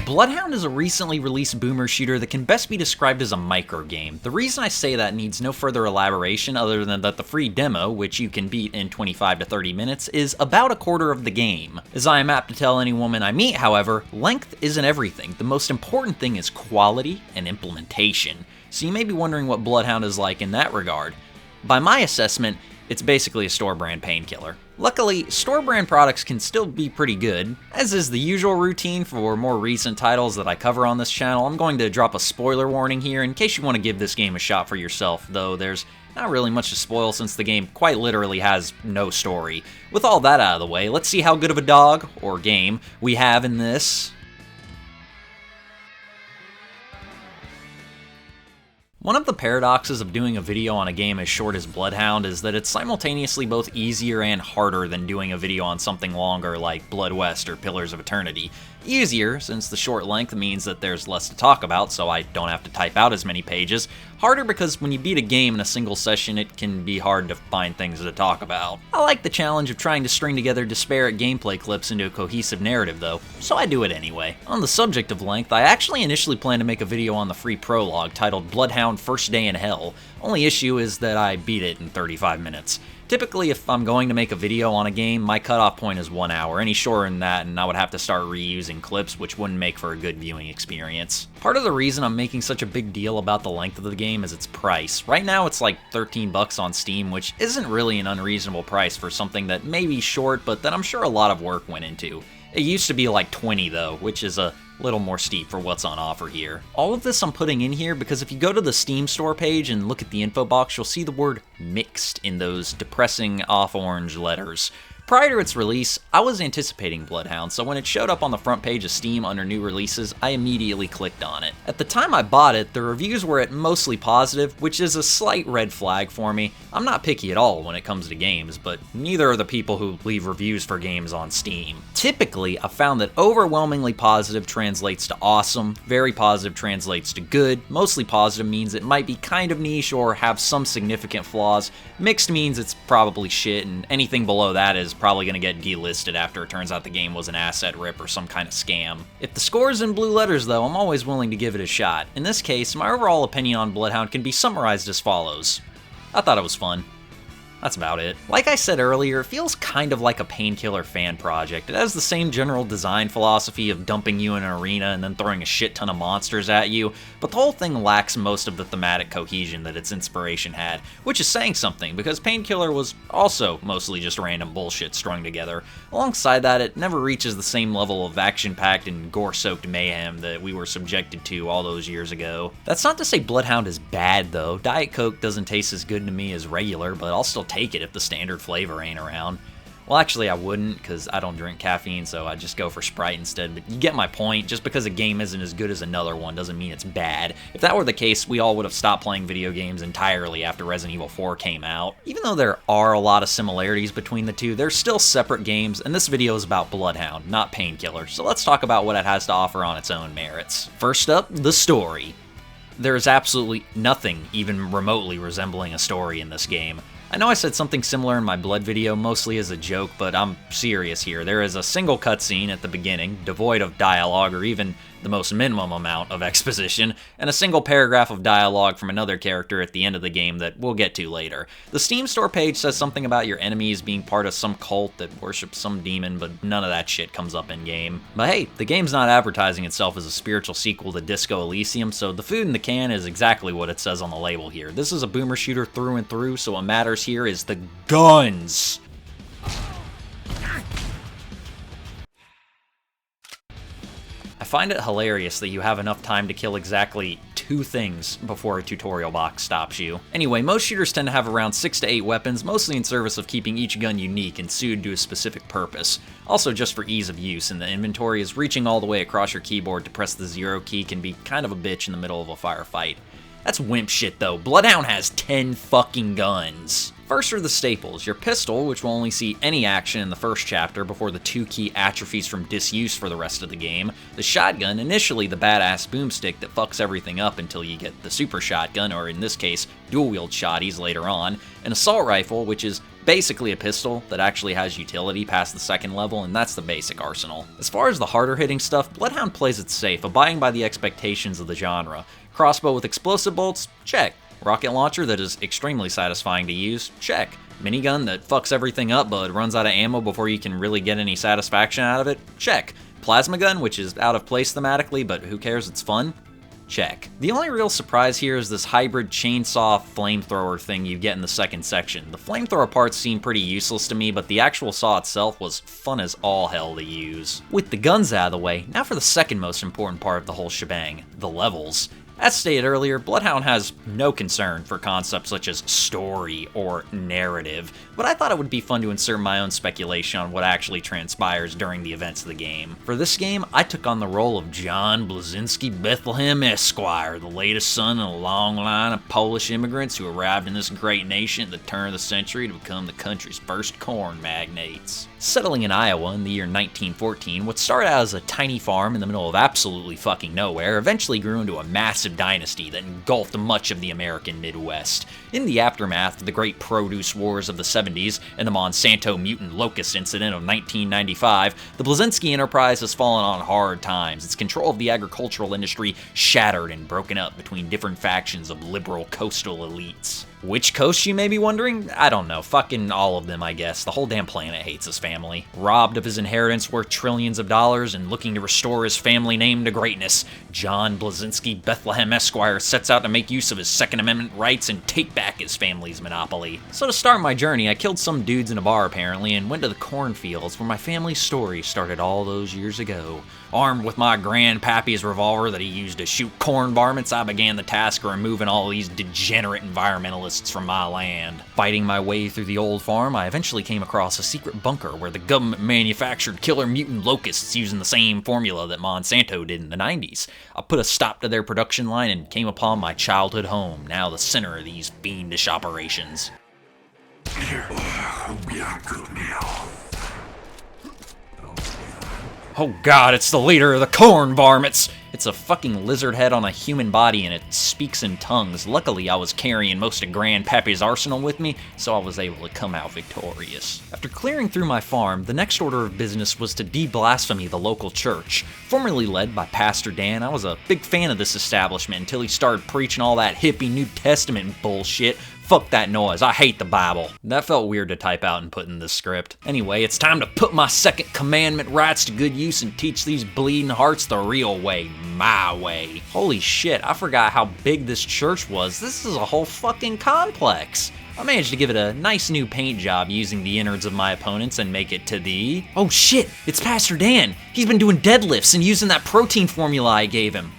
Bloodhound is a recently released boomer shooter that can best be described as a micro game. The reason I say that needs no further elaboration other than that the free demo, which you can beat in 25 to 30 minutes, is about a quarter of the game. As I am apt to tell any woman I meet, however, length isn't everything. The most important thing is quality and implementation. So you may be wondering what Bloodhound is like in that regard. By my assessment, it's basically a store brand Painkiller. Luckily, store brand products can still be pretty good. As is the usual routine for more recent titles that I cover on this channel, I'm going to drop a spoiler warning here in case you want to give this game a shot for yourself, though there's not really much to spoil since the game quite literally has no story. With all that out of the way, let's see how good of a dog, or game, we have in this. One of the paradoxes of doing a video on a game as short as Bloodhound is that it's simultaneously both easier and harder than doing a video on something longer like Blood West or Pillars of Eternity. Easier, since the short length means that there's less to talk about, so I don't have to type out as many pages. Harder because when you beat a game in a single session, it can be hard to find things to talk about. I like the challenge of trying to string together disparate gameplay clips into a cohesive narrative though, so I do it anyway. On the subject of length, I actually initially planned to make a video on the free prologue titled Bloodhound First Day in Hell. Only issue is that I beat it in 35 minutes. Typically, if I'm going to make a video on a game, my cutoff point is 1 hour. Any shorter than that, and I would have to start reusing clips, which wouldn't make for a good viewing experience. Part of the reason I'm making such a big deal about the length of the game is its price. Right now, it's like 13 bucks on Steam, which isn't really an unreasonable price for something that may be short, but that I'm sure a lot of work went into. It used to be like 20 though, which is a little more steep for what's on offer here. All of this I'm putting in here because if you go to the Steam store page and look at the info box, you'll see the word mixed in those depressing off-orange letters. Prior to its release, I was anticipating Bloodhound, so when it showed up on the front page of Steam under new releases, I immediately clicked on it. At the time I bought it, the reviews were at mostly positive, which is a slight red flag for me. I'm not picky at all when it comes to games, but neither are the people who leave reviews for games on Steam. Typically, I've found that overwhelmingly positive translates to awesome, very positive translates to good, mostly positive means it might be kind of niche or have some significant flaws, mixed means it's probably shit, and anything below that is probably going to get delisted after it turns out the game was an asset rip or some kind of scam. If the score's in blue letters though, I'm always willing to give it a shot. In this case, my overall opinion on Bloodhound can be summarized as follows. I thought it was fun. That's about it. Like I said earlier, it feels kind of like a Painkiller fan project. It has the same general design philosophy of dumping you in an arena and then throwing a shit ton of monsters at you, but the whole thing lacks most of the thematic cohesion that its inspiration had, which is saying something because Painkiller was also mostly just random bullshit strung together. Alongside that, it never reaches the same level of action-packed and gore-soaked mayhem that we were subjected to all those years ago. That's not to say Bloodhound is bad though. Diet Coke doesn't taste as good to me as regular, but I'll still take it if the standard flavor ain't around. Well, actually I wouldn't, because I don't drink caffeine, so I just go for Sprite instead, but you get my point. Just because a game isn't as good as another one doesn't mean it's bad. If that were the case, we all would have stopped playing video games entirely after Resident Evil 4 came out. Even though there are a lot of similarities between the two, they're still separate games, and this video is about Bloodhound, not Painkiller, so let's talk about what it has to offer on its own merits. First up, the story. There is absolutely nothing even remotely resembling a story in this game. I know I said something similar in my Blood video, mostly as a joke, but I'm serious here. There is a single cutscene at the beginning, devoid of dialogue or even the most minimum amount of exposition, and a single paragraph of dialogue from another character at the end of the game that we'll get to later. The Steam store page says something about your enemies being part of some cult that worships some demon, but none of that shit comes up in game. But hey, the game's not advertising itself as a spiritual sequel to Disco Elysium, so the food in the can is exactly what it says on the label here. This is a boomer shooter through and through, so what matters here is the guns! I find it hilarious that you have enough time to kill exactly 2 things before a tutorial box stops you. Anyway, most shooters tend to have around 6 to 8 weapons, mostly in service of keeping each gun unique and suited to a specific purpose. Also just for ease of use in the inventory, as reaching all the way across your keyboard to press the 0 key can be kind of a bitch in the middle of a firefight. That's wimp shit though. Bloodhound has 10 fucking guns. First are the staples, your pistol, which will only see any action in the first chapter before the 2 key atrophies from disuse for the rest of the game, the shotgun, initially the badass boomstick that fucks everything up until you get the super shotgun, or in this case, dual-wield shotties later on, an assault rifle, which is basically a pistol that actually has utility past the second level, and that's the basic arsenal. As far as the harder hitting stuff, Bloodhound plays it safe, abiding by the expectations of the genre. Crossbow with explosive bolts? Check. Rocket launcher that is extremely satisfying to use? Check. Minigun that fucks everything up but runs out of ammo before you can really get any satisfaction out of it? Check. Plasma gun, which is out of place thematically, but who cares, it's fun? Check. The only real surprise here is this hybrid chainsaw flamethrower thing you get in the second section. The flamethrower parts seem pretty useless to me, but the actual saw itself was fun as all hell to use. With the guns out of the way, now for the second most important part of the whole shebang, the levels. As stated earlier, Bloodhound has no concern for concepts such as story or narrative, but I thought it would be fun to insert my own speculation on what actually transpires during the events of the game. For this game, I took on the role of John Blazinski Bethlehem Esquire, the latest son in a long line of Polish immigrants who arrived in this great nation at the turn of the century to become the country's first corn magnates. Settling in Iowa in the year 1914, what started out as a tiny farm in the middle of absolutely fucking nowhere eventually grew into a massive dynasty that engulfed much of the American Midwest. In the aftermath of the great produce wars of the 70s and the Monsanto mutant locust incident of 1995, the Blazinski enterprise has fallen on hard times. Its control of the agricultural industry shattered and broken up between different factions of liberal coastal elites. Which coast, you may be wondering? I don't know, fucking all of them, I guess. The whole damn planet hates his family. Robbed of his inheritance worth trillions of dollars and looking to restore his family name to greatness, John Blazinski Bethlehem Esquire sets out to make use of his Second Amendment rights and take back his family's monopoly. So to start my journey, I killed some dudes in a bar apparently and went to the cornfields where my family's story started all those years ago. Armed with my grandpappy's revolver that he used to shoot corn varmints, I began the task of removing all these degenerate environmentalists from my land. Fighting my way through the old farm, I eventually came across a secret bunker where the government manufactured killer mutant locusts using the same formula that Monsanto did in the 90s. I put a stop to their production line and came upon my childhood home, now the center of these fiendish operations. Oh god, it's the leader of the corn varmints! It's a fucking lizard head on a human body and it speaks in tongues. Luckily, I was carrying most of Grandpappy's arsenal with me, so I was able to come out victorious. After clearing through my farm, the next order of business was to de-blasphemy the local church. Formerly led by Pastor Dan, I was a big fan of this establishment until he started preaching all that hippie New Testament bullshit. Fuck that noise, I hate the Bible. That felt weird to type out and put in this script. Anyway, it's time to put my second commandment rights to good use and teach these bleeding hearts the real way, my way. Holy shit, I forgot how big this church was. This is a whole fucking complex. I managed to give it a nice new paint job using the innards of my opponents and make it to the... Oh shit, it's Pastor Dan. He's been doing deadlifts and using that protein formula I gave him.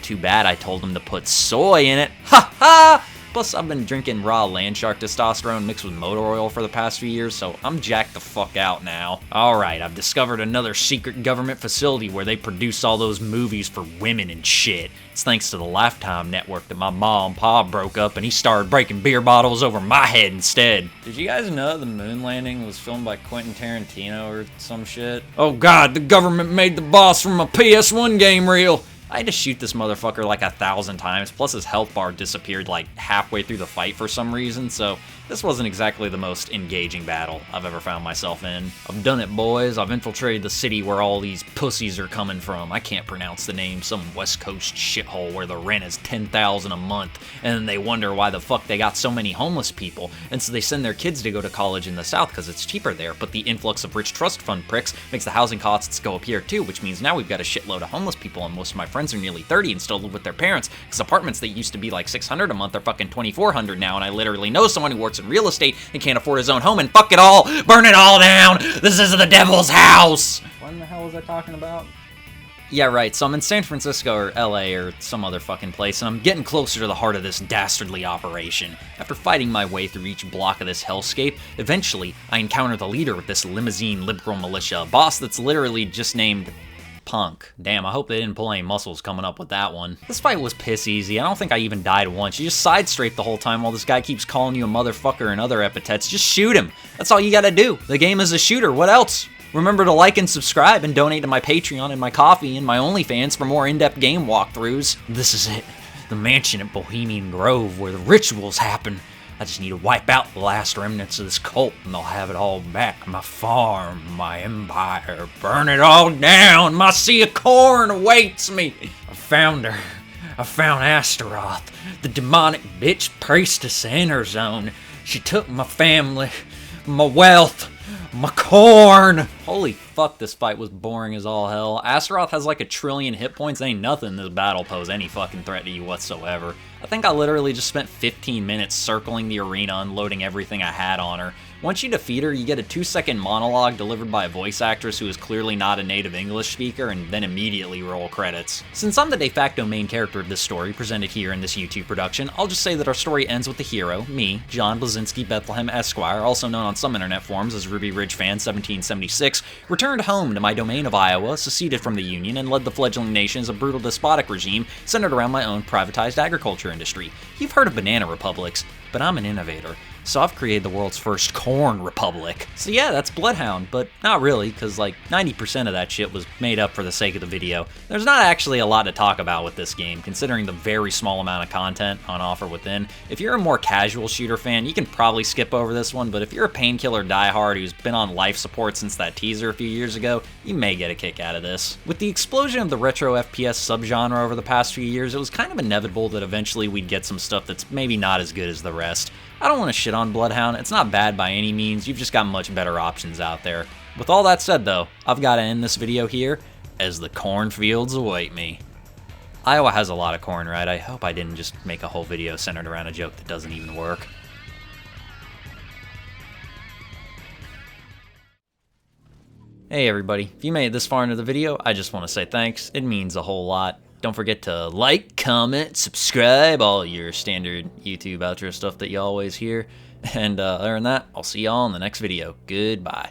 Too bad I told him to put soy in it. Ha ha! Plus, I've been drinking raw land shark testosterone mixed with motor oil for the past few years, so I'm jacked the fuck out now. Alright, I've discovered another secret government facility where they produce all those movies for women and shit. It's thanks to the Lifetime network that my mom and pa broke up and he started breaking beer bottles over my head instead. Did you guys know the moon landing was filmed by Quentin Tarantino or some shit? Oh god, the government made the boss from a PS1 game real! I had to shoot this motherfucker like 1,000 times, plus his health bar disappeared like halfway through the fight for some reason, so this wasn't exactly the most engaging battle I've ever found myself in. I've done it, boys. I've infiltrated the city where all these pussies are coming from. I can't pronounce the name, some West Coast shithole where the rent is $10,000 a month, and then they wonder why the fuck they got so many homeless people, and so they send their kids to go to college in the South because it's cheaper there, but the influx of rich trust fund pricks makes the housing costs go up here too, which means now we've got a shitload of homeless people, and most of my friends are nearly 30 and still live with their parents, because apartments that used to be like $600 a month are fucking $2,400 now, and I literally know someone who works in real estate and can't afford his own home, and fuck it all! Burn it all down! This is the devil's house! What in the hell was I talking about? Yeah, right, so I'm in San Francisco or LA or some other fucking place, and I'm getting closer to the heart of this dastardly operation. After fighting my way through each block of this hellscape, eventually I encounter the leader of this limousine liberal militia, a boss that's literally just named Punk. Damn, I hope they didn't pull any muscles coming up with that one. This fight was piss easy. I don't think I even died once. You just side strafe the whole time while this guy keeps calling you a motherfucker and other epithets. Just shoot him. That's all you gotta do. The game is a shooter. What else? Remember to like and subscribe and donate to my Patreon and my Ko-fi and my OnlyFans for more in-depth game walkthroughs. This is it. The mansion at Bohemian Grove where the rituals happen. I just need to wipe out the last remnants of this cult and they'll have it all back. My farm, my empire, burn it all down. My sea of corn awaits me. I found her. I found Astaroth, the demonic bitch priestess in her zone. She took my family, my wealth, my corn. Holy fuck, this fight was boring as all hell. Astaroth has like 1 trillion hit points. Ain't nothing in this battle pose any fucking threat to you whatsoever. I think I literally just spent 15 minutes circling the arena, unloading everything I had on her. Once you defeat her, you get a 2-second monologue delivered by a voice actress who is clearly not a native English speaker, and then immediately roll credits. Since I'm the de facto main character of this story presented here in this YouTube production, I'll just say that our story ends with the hero, me, John Blazinski Bethlehem Esquire, also known on some internet forums as Ruby Ridge Fan 1776, returned home to my domain of Iowa, seceded from the Union, and led the fledgling nation as a brutal despotic regime centered around my own privatized agriculture industry. You've heard of banana republics, but I'm an innovator. So I've created the world's first corn republic. So yeah, that's Bloodhound, but not really, because like 90% of that shit was made up for the sake of the video. There's not actually a lot to talk about with this game, considering the very small amount of content on offer within. If you're a more casual shooter fan, you can probably skip over this one, but if you're a Painkiller diehard who's been on life support since that teaser a few years ago, you may get a kick out of this. With the explosion of the retro FPS subgenre over the past few years, it was kind of inevitable that eventually we'd get some stuff that's maybe not as good as the rest. I don't want to shit on Bloodhound, it's not bad by any means, you've just got much better options out there. With all that said though, I've got to end this video here, as the cornfields await me. Iowa has a lot of corn, right? I hope I didn't just make a whole video centered around a joke that doesn't even work. Hey everybody, if you made it this far into the video, I just want to say thanks, it means a whole lot. Don't forget to like, comment, subscribe, all your standard YouTube outro stuff that you always hear. And other than that, I'll see y'all in the next video. Goodbye.